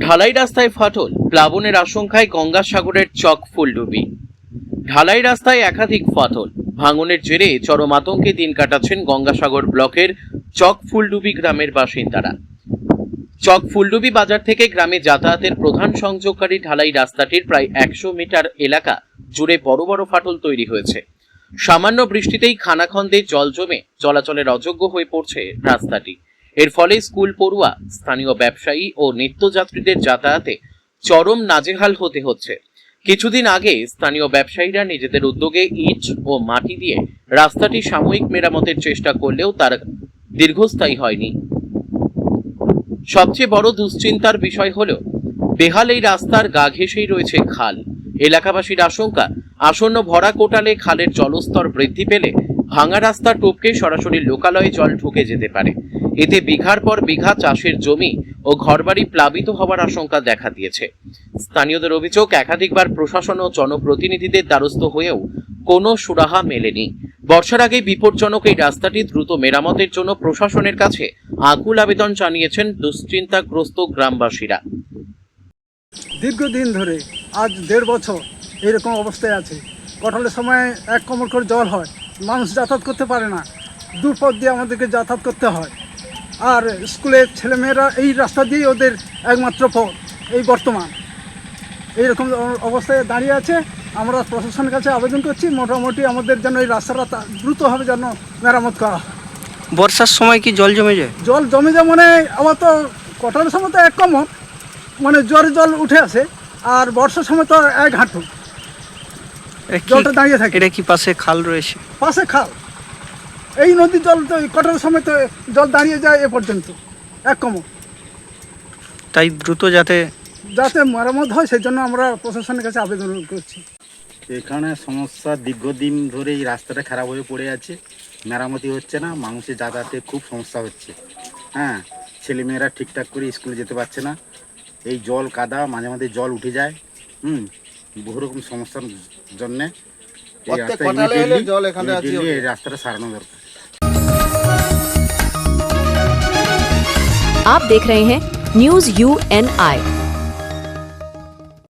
ঢালাই রাস্তায় ফাটল, প্লাবনের আশঙ্কায় গঙ্গাসাগরের চক ফুলডুবি। ঢালাই রাস্তায় একাধিক ফাটল, ভাঙনের জেরে চরম আতঙ্কে দিন কাটাচ্ছেন গঙ্গাসাগর ব্লকের চক ফুলডুবি গ্রামের বাসিন্দারা। চক ফুলডুবি বাজার থেকে গ্রামে যাতায়াতের প্রধান সংযোগকারী ঢালাই রাস্তাটির প্রায় 100 মিটার এলাকা জুড়ে বড় বড় ফাটল তৈরি হয়েছে। সামান্য বৃষ্টিতেই খানাখন্দে জল জমে চলাচলের অযোগ্য হয়ে পড়ছে রাস্তাটি। এর ফলে স্কুল পড়ুয়া, স্থানীয় ব্যবসায়ী ও নিত্যযাত্রীদের যাতায়াতে চরম নাজেহাল হতে হচ্ছে। কিছুদিন আগে স্থানীয় ব্যবসায়ীরা নিজেদের উদ্যোগে ইট ও মাটি দিয়ে রাস্তাটি সাময়িক মেরামতের চেষ্টা করলেও তার দীর্ঘস্থায়ী হয়নি। সবচেয়ে বড় দুশ্চিন্তার বিষয় হলো বেহাল এই রাস্তার গা ঘেঁষেই রয়েছে খাল। এলাকাবাসীর আশঙ্কা, আসন্ন ভরা কোটালে খালের জলস্তর বৃদ্ধি পেলে ভাঙা রাস্তা টপকে সরাসরি লোকালয়ে জল ঢুকে যেতে পারে। এতে বিঘার পর বিঘা চাষের জমি ও ঘরবাড়ি প্লাবিত হওয়ার আশঙ্কা দেখা দিয়েছে। স্থানীয়দের অভিযোগ, একাধিকবার প্রশাসন ও জনপ্রতিনিধিদের দ্বারস্থ হয়েও কোনো সুরাহা মেলেনি। বর্ষার আগে বিপজ্জনক এই রাস্তাটি দ্রুত মেরামতের জন্য প্রশাসনের কাছে আকুল আবেদন জানিয়েছেন দুশ্চিন্তাগ্রস্ত গ্রামবাসীরা। দীর্ঘদিন ধরে আজ 1.5 বছর এরকম অবস্থায় আছে। কটালের সময় 1 কোমর করে জল হয়, মানুষ যাতায়াত করতে পারে না, দুপথ দিয়ে আমাদেরকে যাতায়াত করতে হয়। আর স্কুলের ছেলেমেয়েরা এই রাস্তা দিয়ে ওদের একমাত্র পথ। এই বর্তমান এইরকম অবস্থায় দাঁড়িয়ে আছে। আমরা প্রশাসনের কাছে আবেদন করছি, মোটামুটি আমাদের যেন এই রাস্তাটা দ্রুতভাবে যেন মেরামত করা হয়। বর্ষার সময় কি জল জমে যায়? জল জমে যায় মানে আবার তো কটালের সময় তো 1 কোমর, মানে জোরে জল উঠে আসে, আর বর্ষার সময় তো 1 হাঁটু জলটা দাঁড়িয়ে থাকে। এটা কি পাশে খাল রয়েছে? পাশে খাল, এই নদীর জল তো কটার সময় তো জল দাঁড়িয়ে যায় এ পর্যন্ত 1 কোমর। তাই দ্রুত যাতে মেরামত হয় সেই জন্য আমরা প্রশাসনের কাছে আবেদন করছি। এখানে সমস্যা দীর্ঘদিন ধরে এই রাস্তাটা খারাপ হয়ে পড়ে আছে, মেরামতি হচ্ছে না, মানুষের যাতায়াতে খুব সমস্যা হচ্ছে। হ্যাঁ, ছেলেমেয়েরা ঠিকঠাক করে স্কুলে যেতে পারছে না, এই জল কাদা, মাঝে মাঝে জল উঠে যায়। বহু রকম সমস্যার জন্যে এই রাস্তাটা সারানো দরকার। आप देख रहे हैं न्यूज़ UNI।